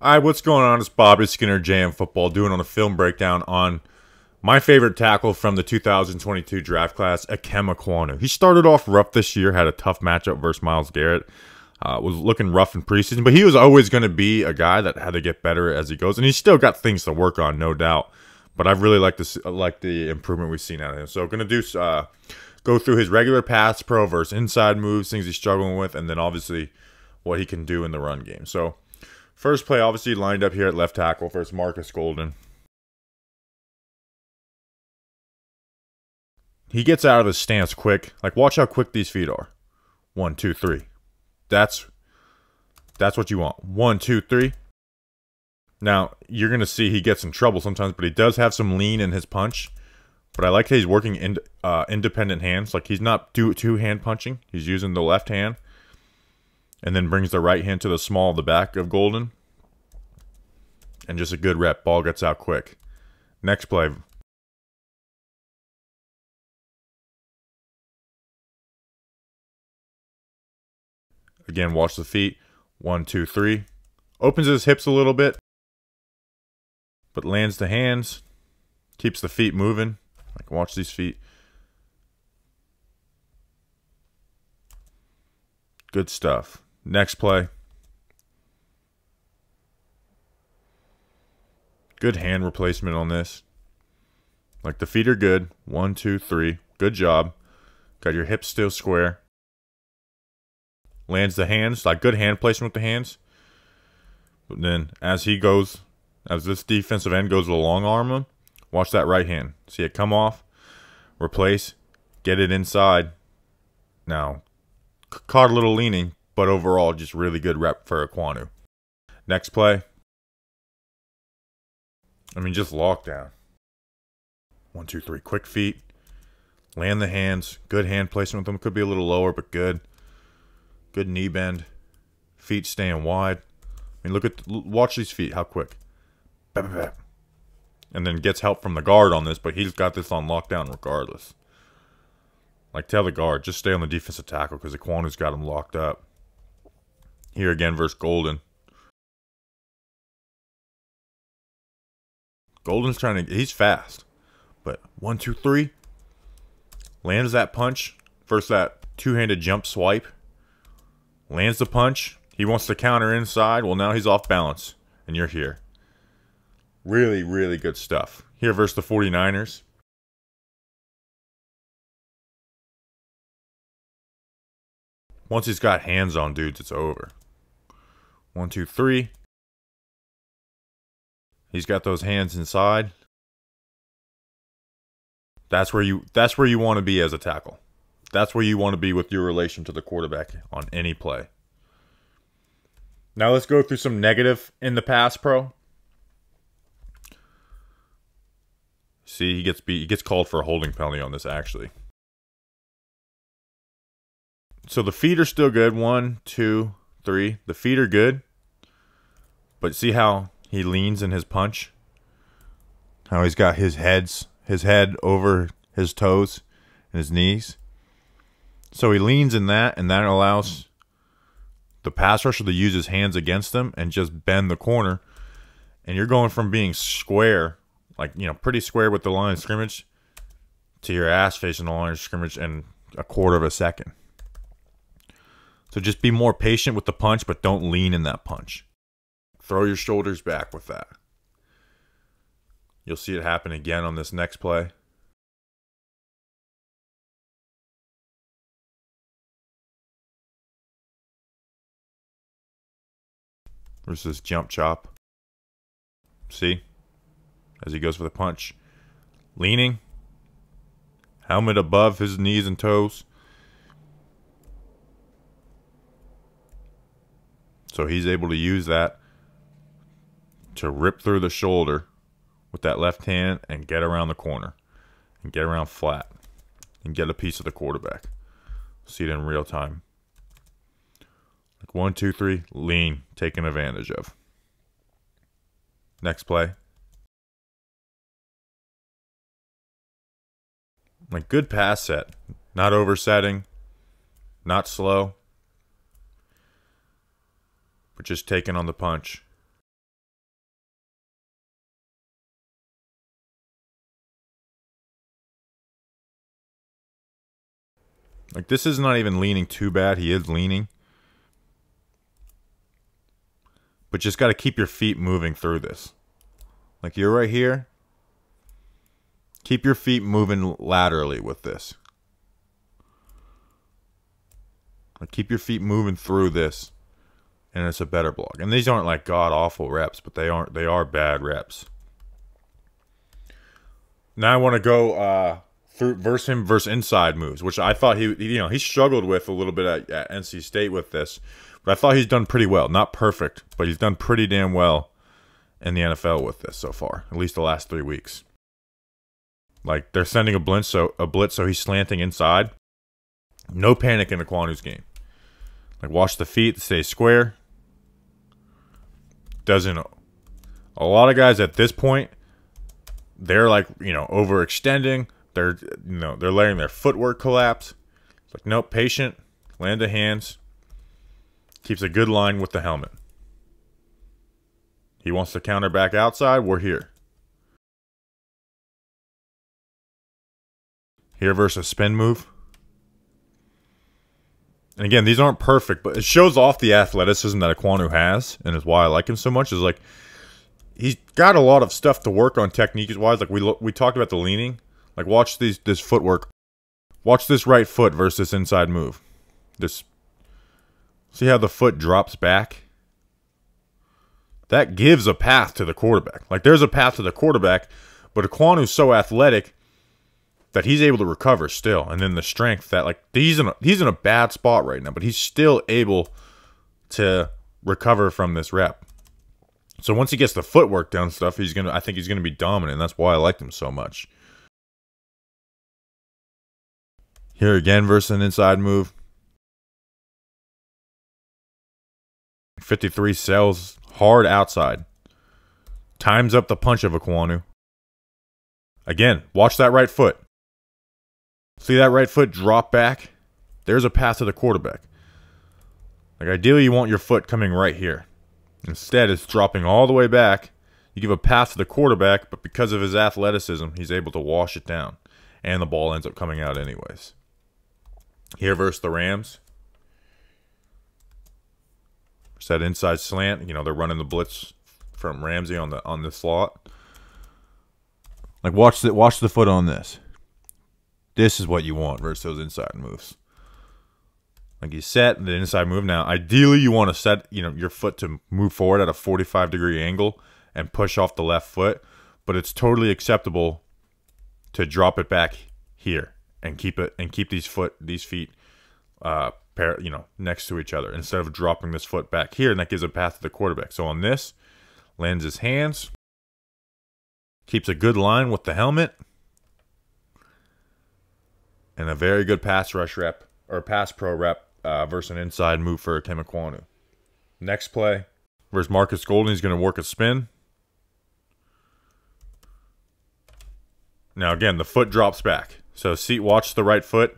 Hi, what's going on? It's Bobby Skinner, JM Football, doing on a film breakdown on my favorite tackle from the 2022 draft class, Ikem Ekwonu. He started off rough this year, had a tough matchup versus Myles Garrett. Was looking rough in preseason, but he was always going to be a guy that had to get better as he goes, and he's still got things to work on, no doubt. But I've really liked the improvement we've seen out of him. So going to do go through his regular pass pro versus inside moves, things he's struggling with, and then obviously what he can do in the run game. So first play, obviously lined up here at left tackle versus Marcus Golden. He gets out of his stance quick. Like, watch how quick these feet are. 1, 2, 3. That's what you want. 1, 2, 3. Now, you're going to see he gets in trouble sometimes, but he does have some lean in his punch. But I like that he's working independent hands. Like, he's not two-hand punching. He's using the left hand. And then brings the right hand to the small of the back of Golden. And just a good rep. Ball gets out quick. Next play. Again, watch the feet. 1, 2, 3. Opens his hips a little bit. But lands the hands. Keeps the feet moving. Like, watch these feet. Good stuff. Next play. Good hand replacement on this. Like, the feet are good. 1, 2, 3. Good job. Got your hips still square. Lands the hands. Like, good hand placement with the hands. But then as this defensive end goes to the long arm him, watch that right hand. See it come off. Replace. Get it inside. Now, caught a little leaning, but overall just really good rep for Ekwonu. Next play. I mean, just lockdown. 1, 2, 3. Quick feet. Land the hands. Good hand placement with them. Could be a little lower, but good. Good knee bend. Feet staying wide. I mean, watch these feet. How quick. And then gets help from the guard on this, but he's got this on lockdown regardless. Like, tell the guard, just stay on the defensive tackle because Ekwonu's got him locked up. Here again versus Golden. Golden's he's fast. But 1, 2, 3. Lands that punch versus that two-handed jump swipe. Lands the punch. He wants to counter inside. Well, now he's off balance. And you're here. Really, really good stuff. Here versus the 49ers. Once he's got hands on dudes, it's over. 1, 2, 3. He's got those hands inside. That's where you want to be as a tackle. That's where you want to be with your relation to the quarterback on any play. Now let's go through some negative in the pass pro. See, he gets beat. He gets called for a holding penalty on this, actually. So the feet are still good. 1, 2, 3. The feet are good. But see how he leans in his punch? How he's got his head over his toes and his knees. So he leans in that, and that allows the pass rusher to use his hands against him and just bend the corner. And you're going from being square, like, you know, pretty square with the line of scrimmage, to your ass facing the line of scrimmage in a quarter of a second. So just be more patient with the punch, but don't lean in that punch. Throw your shoulders back with that. You'll see it happen again on this next play. Versus jump chop. See? As he goes for the punch. Leaning. Helmet above his knees and toes. So he's able to use that to rip through the shoulder with that left hand and get around the corner. And get around flat. And get a piece of the quarterback. See it in real time. Like 1, 2, 3, lean, taken advantage of. Next play. Like, good pass set. Not oversetting. Not slow. But just taking on the punch. Like, this is not even leaning too bad. He is leaning. But just got to keep your feet moving through this. Like, you're right here. Keep your feet moving laterally with this. Like, keep your feet moving through this. And it's a better block. And these aren't like god-awful reps, but they are bad reps. Now I want to go through versus inside moves, which I thought he struggled with a little bit at NC State with this. But I thought he's done pretty well. Not perfect, but he's done pretty damn well in the NFL with this so far. At least the last 3 weeks. Like, they're sending a blitz, so he's slanting inside. No panic in Ekwonu's game. Like, watch the feet, stay square. Doesn't. A lot of guys at this point, they're like, overextending. They're letting their footwork collapse. It's like, nope, patient, land the hands. Keeps a good line with the helmet. He wants to counter back outside. We're here. Here versus spin move. And again, these aren't perfect, but it shows off the athleticism that Ekwonu has, and is why I like him so much. Is like, he's got a lot of stuff to work on technique-wise. Like, we talked about the leaning. Like, watch this footwork. Watch this right foot versus this inside move. See how the foot drops back? That gives a path to the quarterback. Like, there's a path to the quarterback, but Ekwonu's so athletic that he's able to recover still. And then the strength that, like, he's in a bad spot right now, but he's still able to recover from this rep. So once he gets the footwork down and stuff, I think he's gonna be dominant. And that's why I liked him so much. Here again versus an inside move. 53 sells hard outside. Times up the punch of Ekwonu. Again, watch that right foot. See that right foot drop back? There's a path to the quarterback. Like, ideally, you want your foot coming right here. Instead, it's dropping all the way back. You give a path to the quarterback, but because of his athleticism, he's able to wash it down. And the ball ends up coming out anyways. Here versus the Rams. It's that inside slant. They're running the blitz from Ramsey on the slot. Like, watch the foot on this. This is what you want versus those inside moves. Like, you set the inside move. Now, ideally, you want to set your foot to move forward at a 45-degree angle and push off the left foot, but it's totally acceptable to drop it back here and keep these feet next to each other instead of dropping this foot back here, and that gives a path to the quarterback. So on this, lands his hands, keeps a good line with the helmet, and a very good pass rush rep or pass pro rep versus an inside move for Ikem Ekwonu. Next play versus Marcus Golden, he's going to work a spin. Now again, the foot drops back. So watch the right foot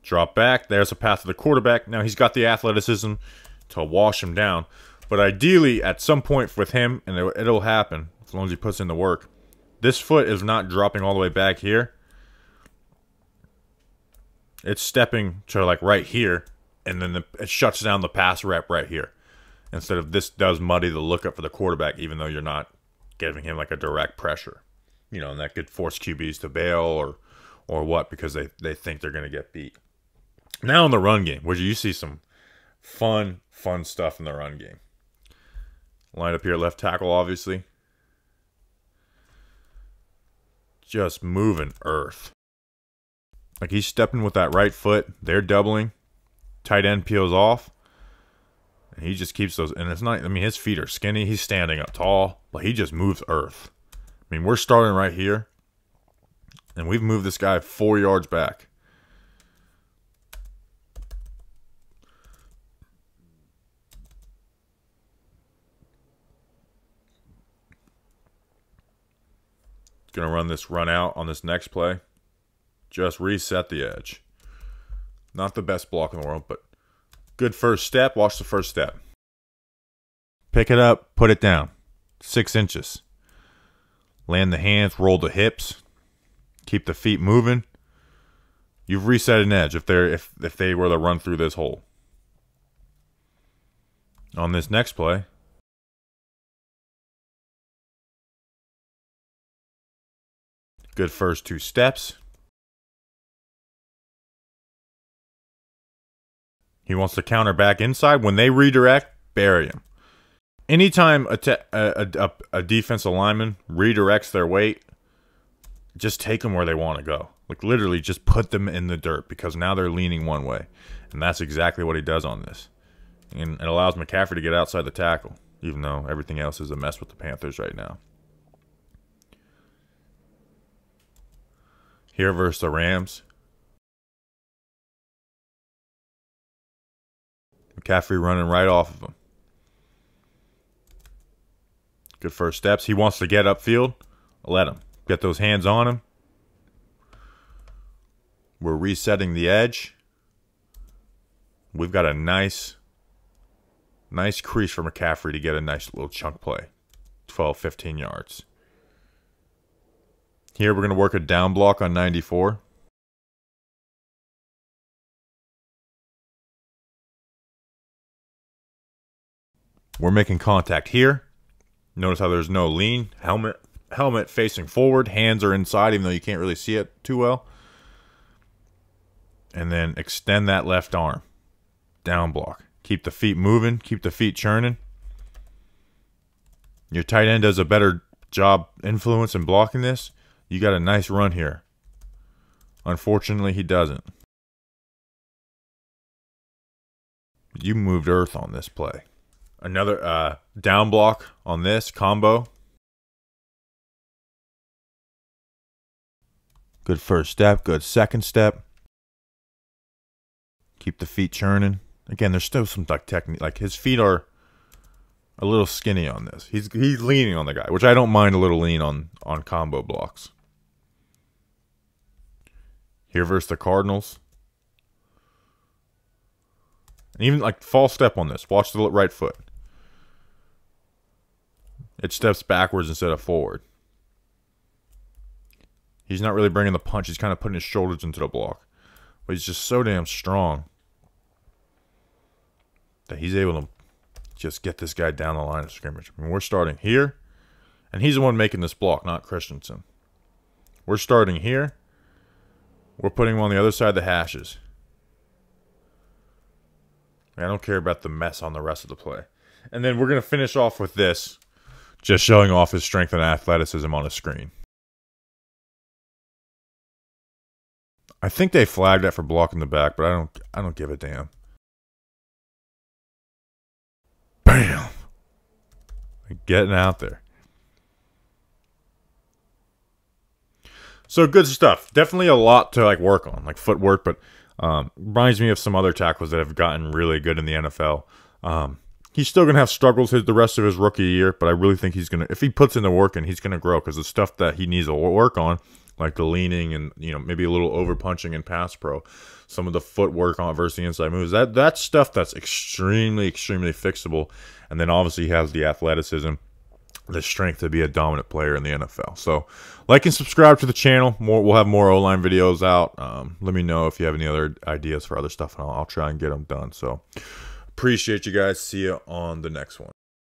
drop back. There's a path to the quarterback. Now he's got the athleticism to wash him down. But ideally, at some point with him, and it'll happen as long as he puts in the work, this foot is not dropping all the way back here. It's stepping to like right here, and then it shuts down the pass rep right here. Instead of this does muddy the lookup for the quarterback, even though you're not giving him like a direct pressure. And that could force QBs to bail or what, because they think they're going to get beat. Now in the run game, where you see some fun stuff in the run game. Line up here, left tackle, obviously. Just moving earth. Like, he's stepping with that right foot. They're doubling. Tight end peels off. And he just keeps those. And it's not, his feet are skinny. He's standing up tall. But he just moves earth. We're starting right here. And we've moved this guy 4 yards back. Going to run this run out on this next play. Just reset the edge. Not the best block in the world, but good first step. Watch the first step. Pick it up, put it down. 6 inches. Land the hands, roll the hips. Keep the feet moving. You've reset an edge if they were to run through this hole. On this next play, good first 2 steps. He wants to counter back inside. When they redirect, bury him. Anytime a defensive lineman redirects their weight, just take them where they want to go. Like, literally just put them in the dirt, because now they're leaning one way. And that's exactly what he does on this. And it allows McCaffrey to get outside the tackle, even though everything else is a mess with the Panthers right now. Here versus the Rams. McCaffrey running right off of him. Good first steps. He wants to get upfield. Let him. Get those hands on him. We're resetting the edge. We've got a nice crease for McCaffrey to get a nice little chunk play. 12, 15 yards. Here we're going to work a down block on 94. We're making contact here. Notice how there's no lean. Helmet facing forward. Hands are inside, even though you can't really see it too well. And then extend that left arm. Down block. Keep the feet moving. Keep the feet churning. Your tight end does a better job influence and blocking this. You got a nice run here. Unfortunately, he doesn't. You moved earth on this play. Another down block on this combo. Good first step. Good second step. Keep the feet churning. Again, there's still some technique. Like, his feet are a little skinny on this. He's leaning on the guy, which I don't mind a little lean on combo blocks. Here versus the Cardinals. And even like false step on this. Watch the right foot. It steps backwards instead of forward. He's not really bringing the punch. He's kind of putting his shoulders into the block. But he's just so damn strong that he's able to just get this guy down the line of scrimmage. I mean, we're starting here, and he's the one making this block, not Christensen. We're starting here. We're putting him on the other side of the hashes. I don't care about the mess on the rest of the play. And then we're going to finish off with this, just showing off his strength and athleticism on a screen. I think they flagged that for blocking the back, but I don't give a damn. Bam! Getting out there. So good stuff. Definitely a lot to like work on, like footwork, but reminds me of some other tackles that have gotten really good in the NFL. He's still gonna have struggles the rest of his rookie year, but I really think he's gonna, if he puts in the work in, he's gonna grow, because the stuff that he needs to work on, like the leaning and, you know, maybe a little over punching in pass pro, some of the footwork on versus the inside moves, that's stuff that's extremely fixable. And then obviously he has the athleticism, the strength to be a dominant player in the NFL. So like and subscribe to the channel. We'll have more O-line videos out. Let me know if you have any other ideas for other stuff, and I'll try and get them done. So appreciate you guys. See you on the next one.